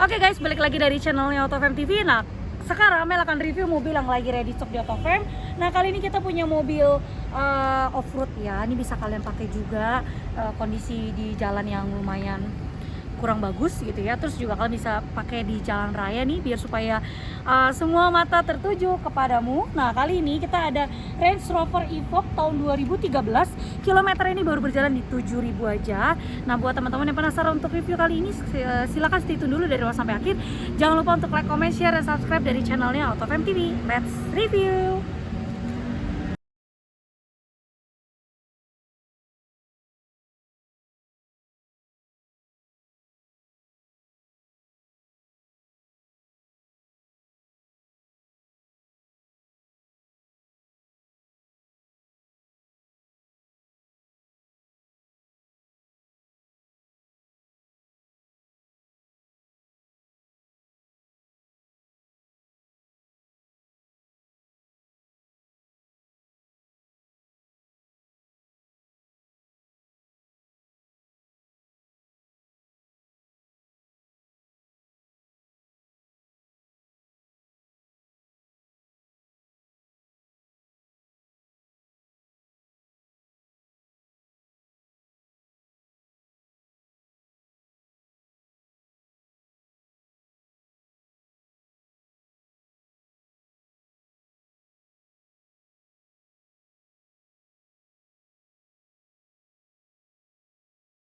Oke guys, balik lagi dari channelnya AutoFam TV. Nah, sekarang Mel akan review mobil yang lagi ready stock di AutoFam. Nah, kali ini kita punya mobil off-road ya. Ini bisa kalian pakai juga kondisi di jalan yang lumayan kurang bagus gitu ya. Terus juga kalian bisa pakai di jalan raya nih biar supaya semua mata tertuju kepadamu. Nah, kali ini kita ada Range Rover Evoque tahun 2013. Kilometer ini baru berjalan di 7.000 aja. Nah, buat teman-teman yang penasaran untuk review kali ini, silakan stay tune dulu dari awal sampai akhir. Jangan lupa untuk like, comment, share, dan subscribe dari channelnya AutoFam TV. Let's review.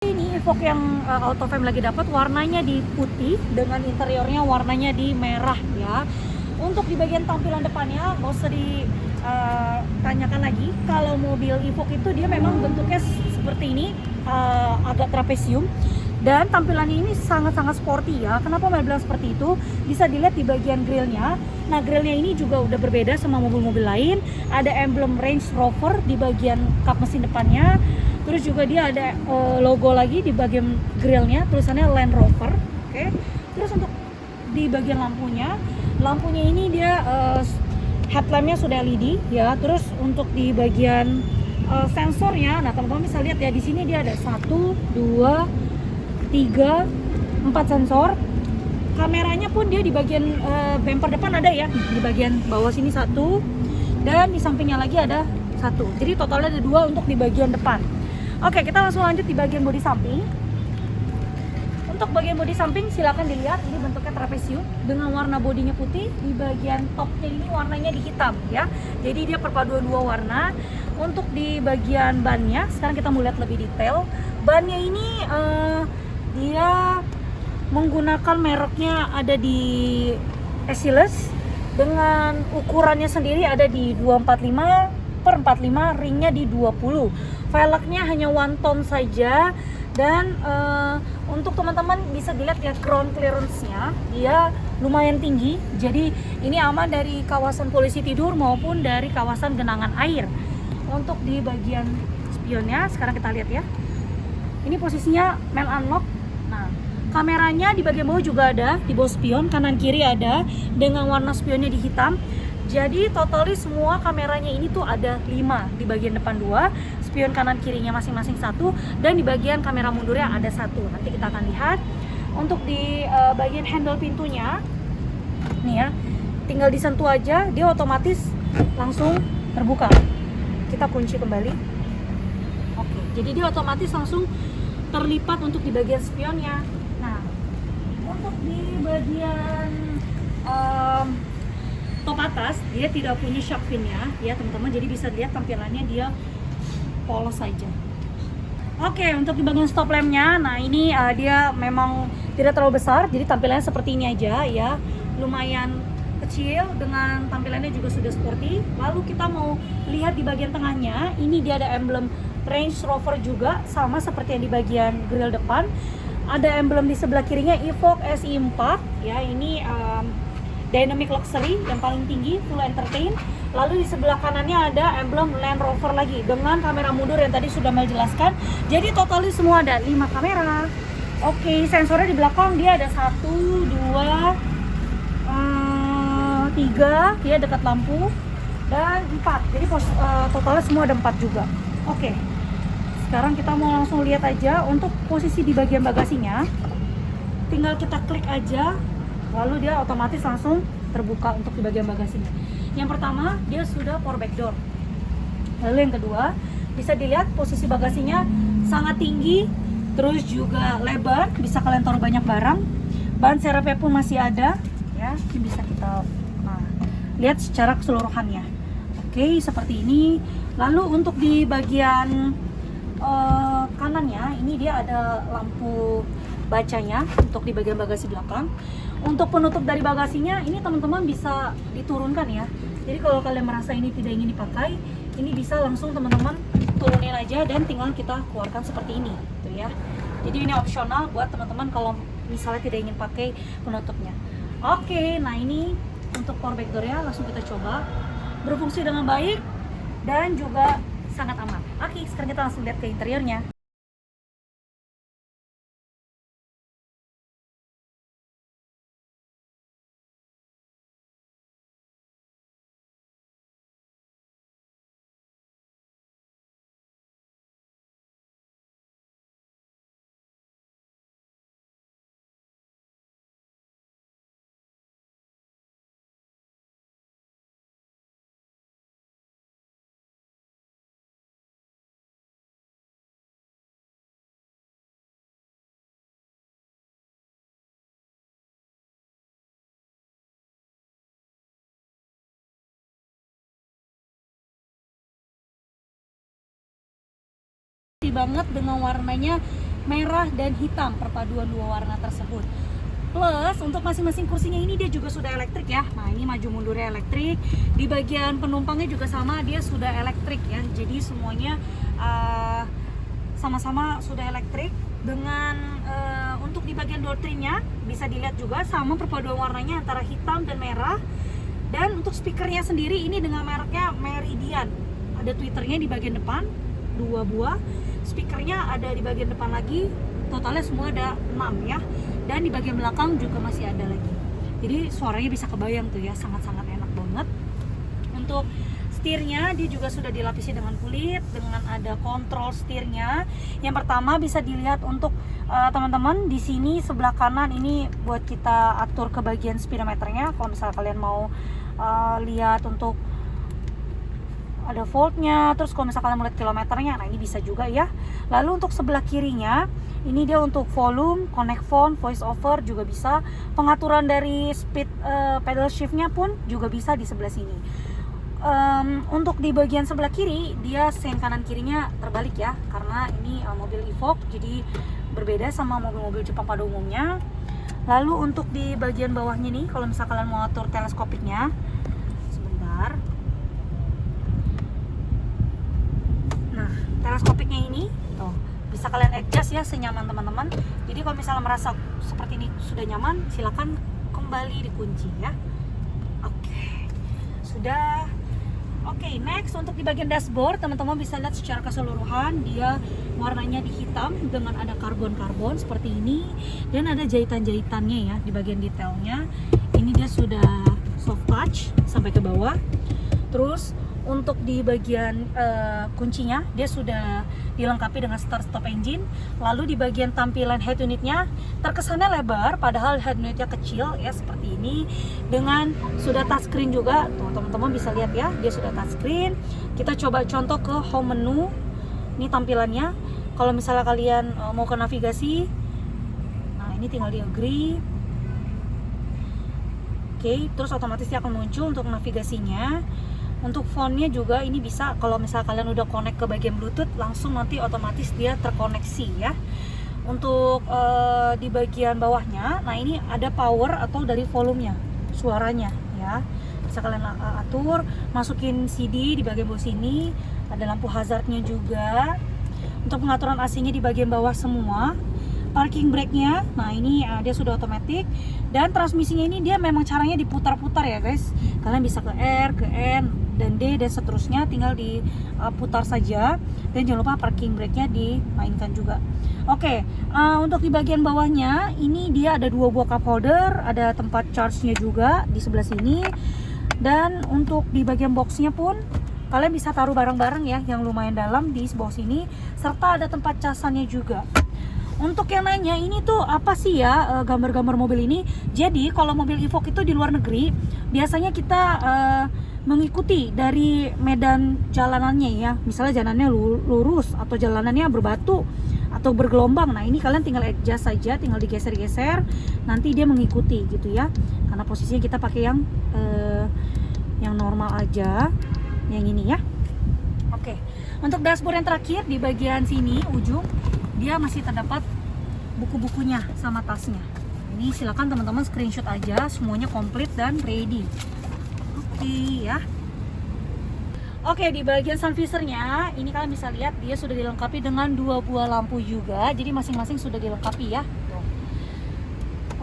Ini Evoque yang AutoFam lagi dapat warnanya di putih dengan interiornya warnanya di merah ya. Untuk di bagian tampilan depannya nggak usah ditanyakan lagi. Kalau mobil Evoque itu dia memang bentuknya seperti ini, agak trapesium. Dan tampilannya ini sangat-sangat sporty ya. Kenapa Mel bilang seperti itu? Bisa dilihat di bagian grillnya. Nah, grillnya ini juga udah berbeda sama mobil-mobil lain. Ada emblem Range Rover di bagian kap mesin depannya. Terus juga dia ada logo lagi di bagian grillnya, tulisannya Land Rover. Oke. Terus untuk di bagian lampunya ini dia headlampnya sudah LED ya. Terus untuk di bagian sensornya, nah teman-teman bisa lihat ya di sini dia ada 1, 2, 3, 4 sensor. Kameranya pun dia di bagian bumper depan ada ya, di bagian bawah sini 1 dan di sampingnya lagi ada 1. Jadi totalnya ada 2 untuk di bagian depan. Oke, kita langsung lanjut di bagian bodi samping. Untuk bagian bodi samping silakan dilihat, ini bentuknya trapesium dengan warna bodinya putih. Di bagian topnya ini warnanya di hitam ya. Jadi dia perpaduan 2 warna. Untuk di bagian bannya, sekarang kita mau lihat lebih detail. Bannya ini dia menggunakan mereknya ada di Achilles dengan ukurannya sendiri ada di 245/45, ringnya di 20. Velgnya hanya one tone saja. Dan untuk teman-teman bisa dilihat ya ground clearance-nya dia lumayan tinggi. Jadi ini aman dari kawasan polisi tidur maupun dari kawasan genangan air. Untuk di bagian spionnya sekarang kita lihat ya. Ini posisinya mail unlock. Nah, kameranya di bagian bawah juga ada, di bawah spion, kanan kiri ada dengan warna spionnya di hitam. Jadi totally semua kameranya ini tuh ada 5, di bagian depan 2, spion kanan kirinya masing-masing 1, dan di bagian kamera mundurnya ada 1. Nanti kita akan lihat. Untuk di bagian handle pintunya, nih ya, tinggal disentuh aja, dia otomatis langsung terbuka. Kita kunci kembali. Oke, jadi dia otomatis langsung terlipat untuk di bagian spionnya. Nah, untuk di bagian top atas dia tidak punya shark fin-nya ya teman-teman, jadi bisa lihat tampilannya dia polos saja. Oke, untuk di bagian stop lamp-nya, nah ini dia memang tidak terlalu besar, jadi tampilannya seperti ini aja ya, lumayan kecil dengan tampilannya juga sudah sporty. Lalu kita mau lihat di bagian tengahnya, ini dia ada emblem Range Rover juga, sama seperti yang di bagian grill depan. Ada emblem di sebelah kirinya Evoque SI4 ya, ini Dynamic Luxury yang paling tinggi, full entertain. Lalu di sebelah kanannya ada emblem Land Rover lagi dengan kamera mundur yang tadi sudah Mel jelaskan. Jadi totalnya semua ada 5 kamera. Oke, sensornya di belakang dia ada 1, 2, 3 ya dekat lampu, dan 4. Jadi totalnya semua ada 4 juga. Oke, sekarang kita mau langsung lihat aja untuk posisi di bagian bagasinya. tinggal kita klik aja, lalu dia otomatis langsung terbuka untuk di bagian bagasinya. Yang pertama, dia sudah power back door. Lalu yang kedua, bisa dilihat posisi bagasinya sangat tinggi, terus juga lebar, bisa kalian taruh banyak barang. Ban serepnya pun masih ada, ya. Ini bisa kita lihat secara keseluruhannya. Oke, seperti ini. Lalu untuk di bagian kanannya, ini dia ada lampu bacanya untuk di bagian bagasi belakang. Untuk penutup dari bagasinya, ini teman-teman bisa diturunkan ya. Jadi kalau kalian merasa ini tidak ingin dipakai, ini bisa langsung teman-teman turunin aja dan tinggal kita keluarkan seperti ini, gitu ya. Jadi ini opsional buat teman-teman kalau misalnya tidak ingin pakai penutupnya. Oke, nah ini untuk power back door-nya langsung kita coba, berfungsi dengan baik dan juga sangat aman. Oke, sekarang kita langsung lihat ke interiornya. Banget dengan warnanya merah dan hitam, perpaduan dua warna tersebut. Plus untuk masing-masing kursinya ini dia juga sudah elektrik ya. Nah, ini maju mundurnya elektrik. Di bagian penumpangnya juga sama, dia sudah elektrik ya. Jadi semuanya sama-sama sudah elektrik. Dengan untuk di bagian door trim-nya bisa dilihat juga sama perpaduan warnanya antara hitam dan merah. Dan untuk speakernya sendiri ini dengan mereknya Meridian. Ada tweeternya di bagian depan, 2 buah. Speakernya ada di bagian depan lagi, totalnya semua ada 6 ya. Dan di bagian belakang juga masih ada lagi. Jadi suaranya bisa kebayang tuh ya, sangat-sangat enak banget. Untuk setirnya dia juga sudah dilapisi dengan kulit, dengan ada kontrol setirnya. Yang pertama bisa dilihat untuk teman-teman di sini sebelah kanan ini buat kita atur ke bagian speedometernya. Kalau misalnya kalian mau lihat untuk ada voltnya, terus kalau misalkan kalian mau lihat kilometernya, nah ini bisa juga ya. Lalu untuk sebelah kirinya, ini dia untuk volume, connect phone, voice over juga bisa. Pengaturan dari speed pedal shiftnya pun juga bisa di sebelah sini. Untuk di bagian sebelah kiri, dia sen kanan kirinya terbalik ya, karena ini mobil Evoque, jadi berbeda sama mobil-mobil Jepang pada umumnya. Lalu untuk di bagian bawahnya nih, kalau misalkan kalian mau atur teleskopiknya, sebentar. Teleskopiknya ini tuh bisa kalian adjust ya senyaman teman-teman. Jadi kalau misalnya merasa seperti ini sudah nyaman, silakan kembali dikunci ya. Oke, sudah. Oke, next untuk di bagian dashboard teman-teman bisa lihat secara keseluruhan dia warnanya di hitam dengan ada karbon-karbon seperti ini dan ada jahitan-jahitannya ya di bagian detailnya. Ini dia sudah soft touch sampai ke bawah. Terus untuk di bagian kuncinya dia sudah dilengkapi dengan start stop engine. Lalu di bagian tampilan head unitnya terkesannya lebar padahal head unitnya kecil ya seperti ini. Dengan sudah touchscreen juga, tuh teman-teman bisa lihat ya, dia sudah touchscreen. Kita coba contoh ke home menu. Ini tampilannya. Kalau misalnya kalian mau ke navigasi, nah ini tinggal di agree. Oke, terus otomatis dia akan muncul untuk navigasinya. Untuk fontnya juga ini bisa, kalau misalnya kalian udah connect ke bagian Bluetooth, langsung nanti otomatis dia terkoneksi ya. Untuk di bagian bawahnya, nah ini ada power atau dari volumenya, suaranya ya. Bisa kalian atur, masukin CD di bagian bawah sini, ada lampu hazardnya juga. Untuk pengaturan AC-nya di bagian bawah semua. Parking brake-nya, nah ini dia sudah otomatis. Dan transmisinya ini dia memang caranya diputar-putar ya guys. Kalian bisa ke R, ke N, dan D dan seterusnya, tinggal diputar saja. Dan jangan lupa parking brake-nya dimainkan juga. Oke, untuk di bagian bawahnya ini dia ada 2 buah cup holder, ada tempat charge-nya juga di sebelah sini. Dan untuk di bagian box-nya pun kalian bisa taruh barang-barang ya yang lumayan dalam di bawah sini, serta ada tempat casannya juga. Untuk yang nanya ini tuh apa sih ya gambar-gambar mobil ini? Jadi kalau mobil Evoque itu di luar negeri biasanya kita mengikuti dari medan jalanannya ya. Misalnya jalanannya lurus atau jalanannya berbatu atau bergelombang. Nah ini kalian tinggal adjust saja, tinggal digeser-geser, nanti dia mengikuti gitu ya. Karena posisinya kita pakai yang normal aja, yang ini ya. Oke, untuk dashboard yang terakhir di bagian sini ujung dia masih terdapat buku-bukunya sama tasnya. Ini silakan teman-teman screenshot aja, semuanya komplit dan ready. Oke ya. Oke, di bagian sun visornya ini kalian bisa lihat dia sudah dilengkapi dengan 2 buah lampu juga, jadi masing-masing sudah dilengkapi ya. Tuh.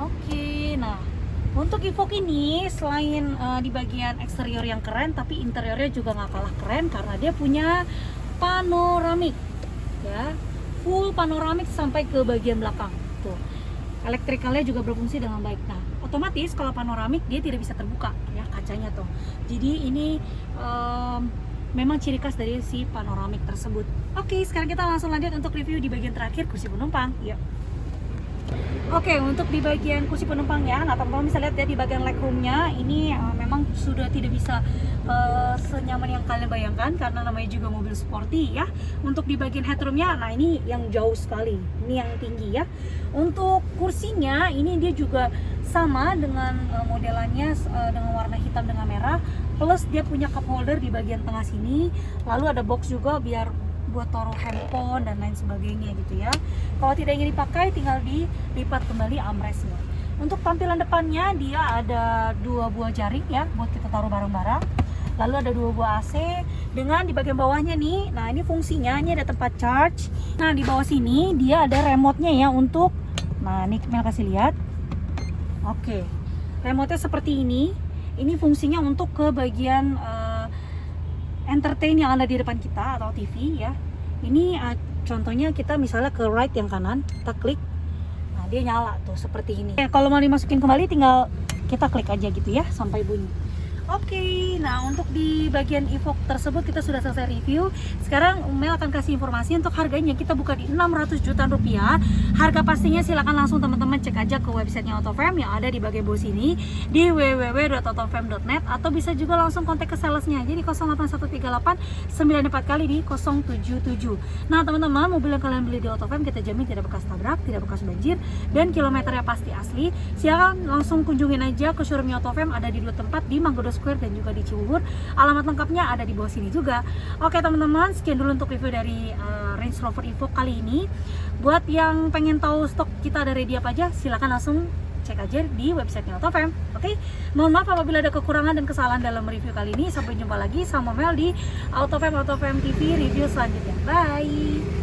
Oke, nah untuk Evoque ini selain di bagian eksterior yang keren, tapi interiornya juga nggak kalah keren karena dia punya panoramik ya, full panoramik sampai ke bagian belakang. Tuh, elektrikalnya juga berfungsi dengan baik. Nah, otomatis kalau panoramik dia tidak bisa terbuka ya kacanya tuh. Jadi ini memang ciri khas dari si panoramik tersebut. Oke, sekarang kita langsung lanjut untuk review di bagian terakhir, kursi penumpang. Yuk. Oke, untuk di bagian kursi penumpang ya, nah teman-teman bisa lihat ya di bagian legroomnya ini memang sudah tidak bisa senyaman yang kalian bayangkan karena namanya juga mobil sporty ya. Untuk di bagian headroomnya, nah ini yang jauh sekali, ini yang tinggi ya. Untuk kursinya ini dia juga sama dengan modelannya dengan warna hitam dengan merah, plus dia punya cup holder di bagian tengah sini, lalu ada box juga biar buat taruh handphone dan lain sebagainya gitu ya. Kalau tidak ingin dipakai tinggal dilipat kembali armrestnya. Untuk tampilan depannya dia ada 2 buah jaring ya buat kita taruh barang-barang. Lalu ada 2 buah AC dengan di bagian bawahnya nih. Nah, ini fungsinya ini ada tempat charge. Nah, di bawah sini dia ada remote-nya ya untuk, nah ini Mel kasih lihat. Oke. Remote-nya seperti ini. Ini fungsinya untuk ke bagian entertain yang ada di depan kita atau TV ya. Ini contohnya kita misalnya ke right yang kanan, kita klik, nah dia nyala tuh seperti ini. Kalau mau dimasukin kembali tinggal kita klik aja gitu ya sampai bunyi. Oke, nah untuk di bagian Evoque tersebut kita sudah selesai review. Sekarang Mel akan kasih informasi untuk harganya. Kita buka di 600 jutaan rupiah. Harga pastinya silakan langsung teman-teman cek aja ke websitenya Autofam yang ada di bagian bawah sini di www.autofam.net atau bisa juga langsung kontak ke salesnya aja di 08138 94 kali di 077. Nah teman-teman, mobil yang kalian beli di Autofam kita jamin tidak bekas tabrak, tidak bekas banjir, dan kilometernya pasti asli. Silakan langsung kunjungin aja ke showroomnya Autofam, ada di 2 tempat di Manggodo Square dan juga di Cibubur. Alamat lengkapnya ada di bawah sini juga. Oke teman-teman, sekian dulu untuk review dari Range Rover Evoque kali ini. Buat yang pengen tahu stok kita ada ready apa aja, silahkan langsung cek aja di websitenya Autofam. Oke, mohon maaf apabila ada kekurangan dan kesalahan dalam review kali ini. Sampai jumpa lagi sama Mel di Autofam TV review selanjutnya. Bye.